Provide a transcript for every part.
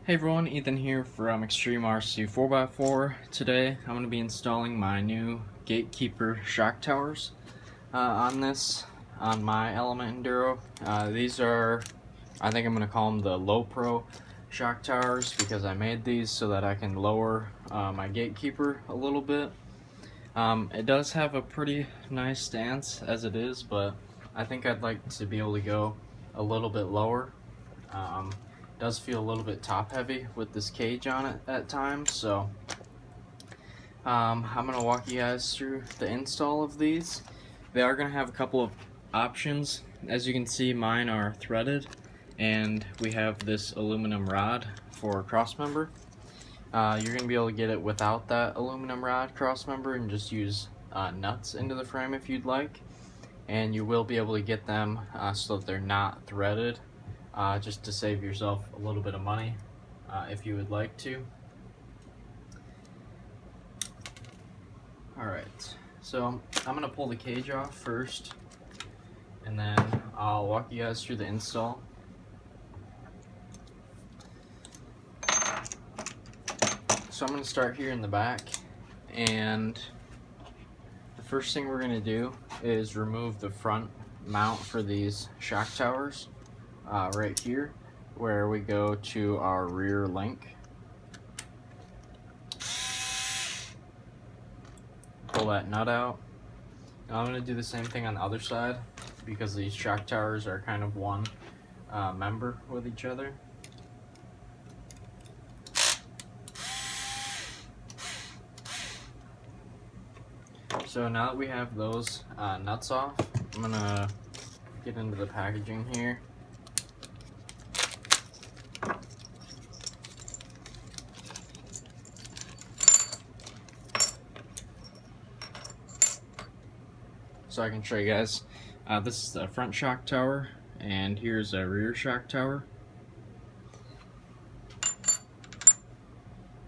Hey everyone, Ethan here from Extreme RC 4x4. Today I'm going to be installing my new Gatekeeper shock towers on my Element Enduro. These are, I think I'm going to call them the LowPro shock towers because I made these so that I can lower my Gatekeeper a little bit. It does have a pretty nice stance as it is, but I think I'd like to be able to go a little bit lower. Does feel a little bit top heavy with this cage on it at times, so I'm going to walk you guys through the install of these. They are going to have a couple of options. As you can see, mine are threaded, and we have this aluminum rod for crossmember. You're going to be able to get it without that aluminum rod crossmember and just use nuts into the frame if you'd like. And you will be able to get them so that they're not threaded, just to save yourself a little bit of money if you would like to. Alright, so I'm going to pull the cage off first, and then I'll walk you guys through the install. So I'm going to start here in the back, and the first thing we're going to do is remove the front mount for these shock towers right here where we go to our rear link. Pull that nut out. Now I'm going to do the same thing on the other side because these shock towers are kind of one member with each other. So now that we have those nuts off, I'm going to get into the packaging here. So I can show you guys, this is the front shock tower, and here's a rear shock tower.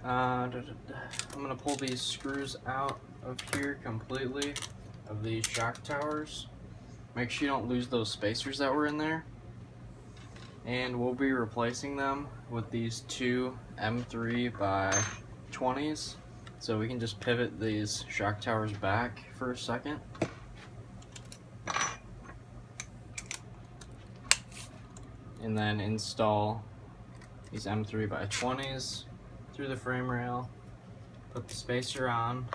I'm going to pull these screws out of here completely, of these shock towers. Make sure you don't lose those spacers that were in there. And we'll be replacing them with these two M3 by 20s. So we can just pivot these shock towers back for a second. And then install these M3 by 20s through the frame rail, put the spacer on,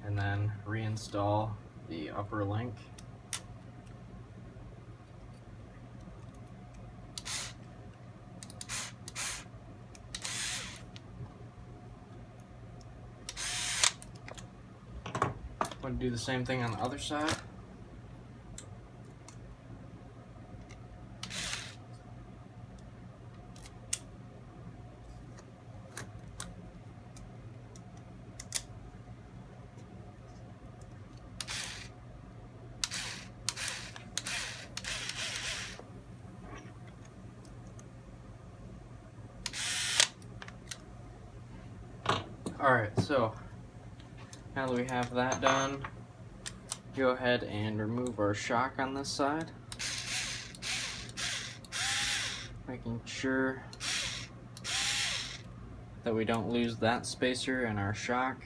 and then reinstall the upper link. I'm going to do the same thing on the other side. Alright, so now that we have that done, go ahead and remove our shock on this side. Making sure that we don't lose that spacer in our shock.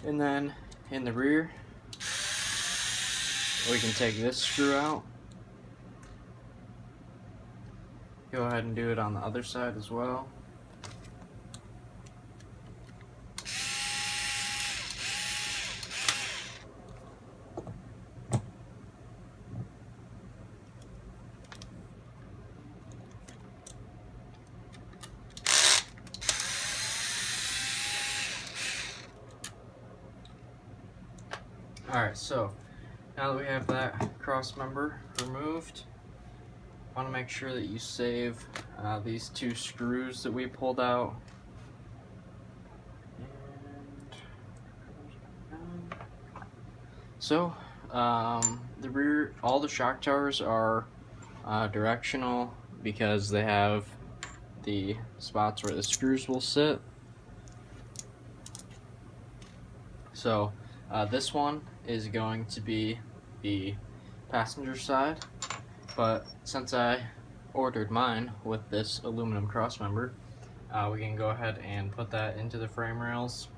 And then in the rear, we can take this screw out. Go ahead and do it on the other side as well. Alright, so now that we have that cross member removed, I want to make sure that you save these two screws that we pulled out. So the rear, all the shock towers are directional because they have the spots where the screws will sit. So this one is going to be the passenger side, but since I ordered mine with this aluminum crossmember, we can go ahead and put that into the frame rails.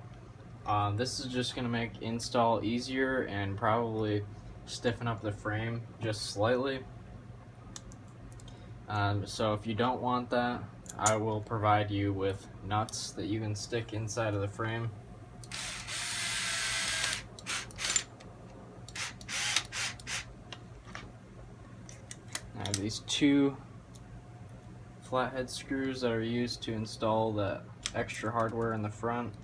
This is just going to make install easier and probably stiffen up the frame just slightly. So if you don't want that, I will provide you with nuts that you can stick inside of the frame. I have these two flathead screws that are used to install the extra hardware in the front.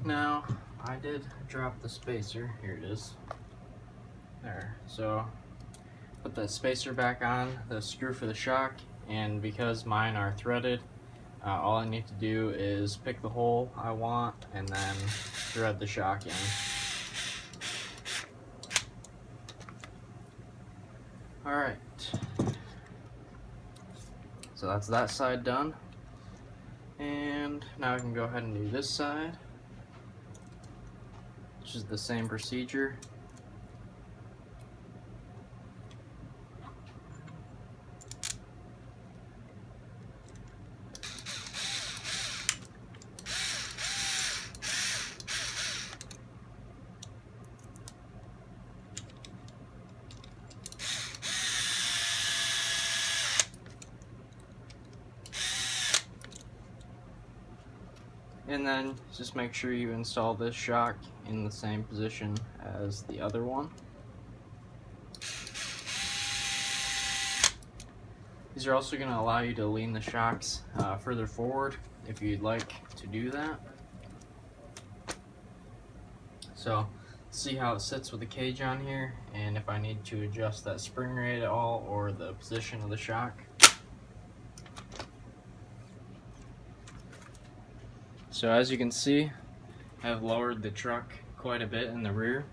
Now, I did drop the spacer. Here it is. There. So, put that spacer back on the screw for the shock, and because mine are threaded, all I need to do is pick the hole I want and then thread the shock in. Alright. So that's that side done. And now I can go ahead and do this side, which is the same procedure. And then just make sure you install this shock in the same position as the other one. These are also going to allow you to lean the shocks further forward if you'd like to do that. So see how it sits with the cage on here, and if I need to adjust that spring rate at all or the position of the shock. So as you can see, I've lowered the truck quite a bit in the rear.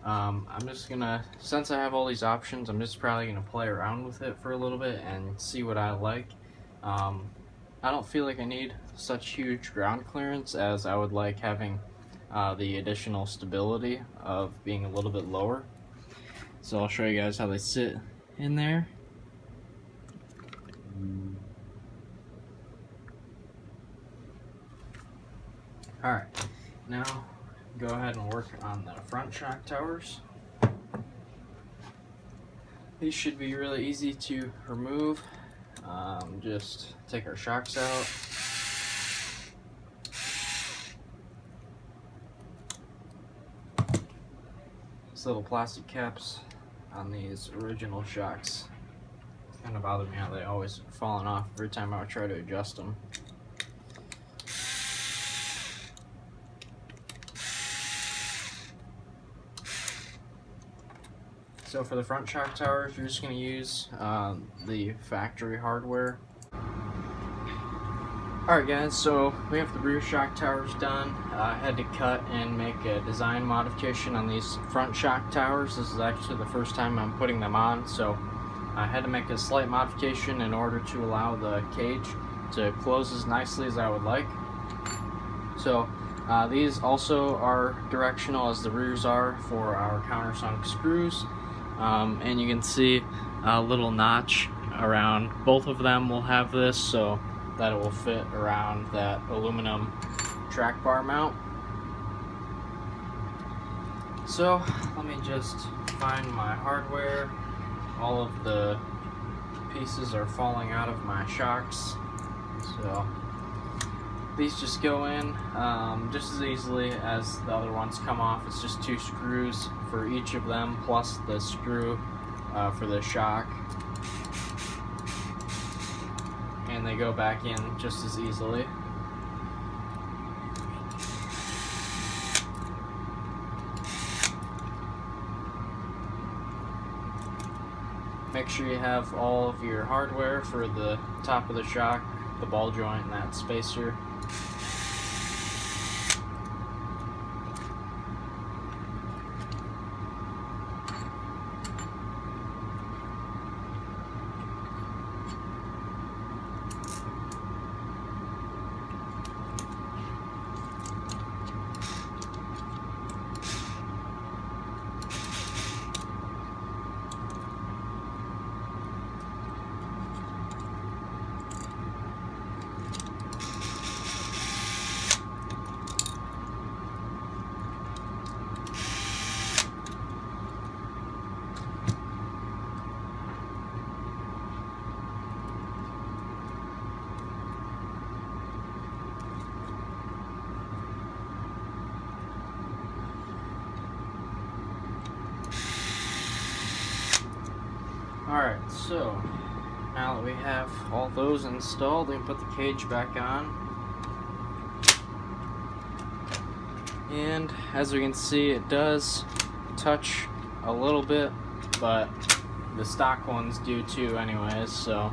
I'm just gonna, since I have all these options, I'm just probably gonna play around with it for a little bit and see what I like. I don't feel like I need such huge ground clearance as I would like having the additional stability of being a little bit lower. So I'll show you guys how they sit in there. Alright, now go ahead and work on the front shock towers. These should be really easy to remove. Just take our shocks out. These little plastic caps on these original shocks kind of bother me how they always falling off every time I try to adjust them. So for the front shock towers, you're just going to use the factory hardware. Alright guys, so we have the rear shock towers done. I had to cut and make a design modification on these front shock towers. This is actually the first time I'm putting them on, so I had to make a slight modification in order to allow the cage to close as nicely as I would like. So these also are directional as the rears are for our countersunk screws. And you can see a little notch around both of them will have this so that it will fit around that aluminum track bar mount. So let me just find my hardware. All of the pieces are falling out of my shocks, so these just go in just as easily as the other ones come off. It's just 2 screws for each of them, plus the screw for the shock. And they go back in just as easily. make sure you have all of your hardware for the top of the shock, the ball joint, and that spacer. Alright, so now that we have all those installed, we can put the cage back on. And as we can see, it does touch a little bit, but the stock ones do too anyways, so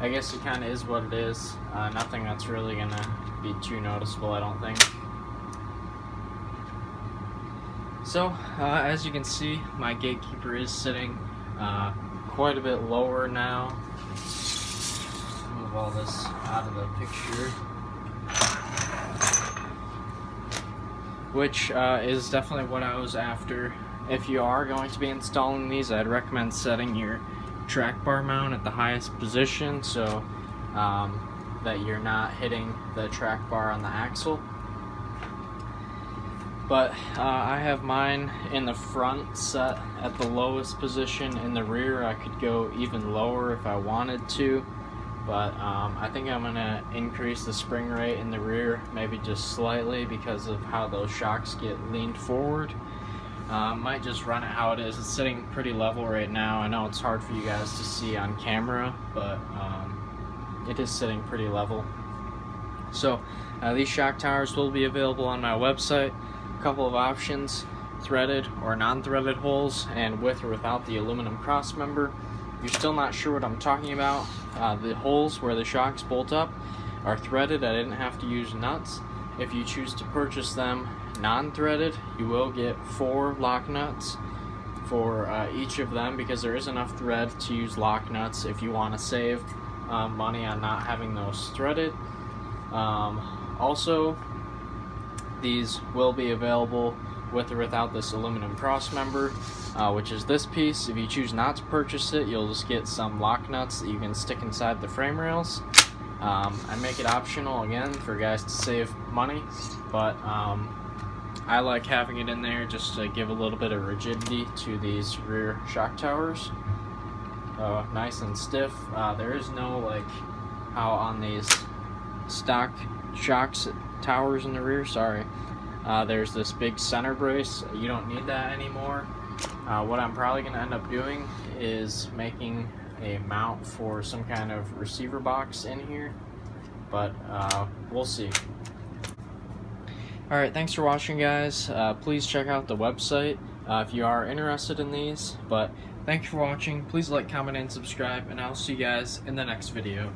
I guess it kind of is what it is. Nothing that's really going to be too noticeable, I don't think. So, as you can see, my Gatekeeper is sitting quite a bit lower now. Move all this out of the picture. Which is definitely what I was after. If you are going to be installing these, I'd recommend setting your track bar mount at the highest position so that you're not hitting the track bar on the axle. But I have mine in the front set at the lowest position. In the rear I could go even lower if I wanted to, but I think I'm going to increase the spring rate in the rear, maybe just slightly because of how those shocks get leaned forward. Might just run it how it is. It's sitting pretty level right now. I know it's hard for you guys to see on camera, but it is sitting pretty level. So these shock towers will be available on my website. Couple of options: threaded or non-threaded holes, and with or without the aluminum cross member. If you're still not sure what I'm talking about, the holes where the shocks bolt up are threaded. I didn't have to use nuts. If you choose to purchase them non-threaded, you will get 4 lock nuts for each of them, because there is enough thread to use lock nuts if you want to save money on not having those threaded. Also, these will be available with or without this aluminum cross member, which is this piece. If you choose not to purchase it, you'll just get some lock nuts that you can stick inside the frame rails. I make it optional again for guys to save money, but I like having it in there just to give a little bit of rigidity to these rear shock towers. Nice and stiff. There is no, like how on these stock shocks towers in the rear, there's this big center brace. You don't need that anymore. What I'm probably going to end up doing is making a mount for some kind of receiver box in here, but we'll see. Alright, thanks for watching, guys. Please check out the website if you are interested in these, but thank you for watching. Please like, comment, and subscribe, and I'll see you guys in the next video.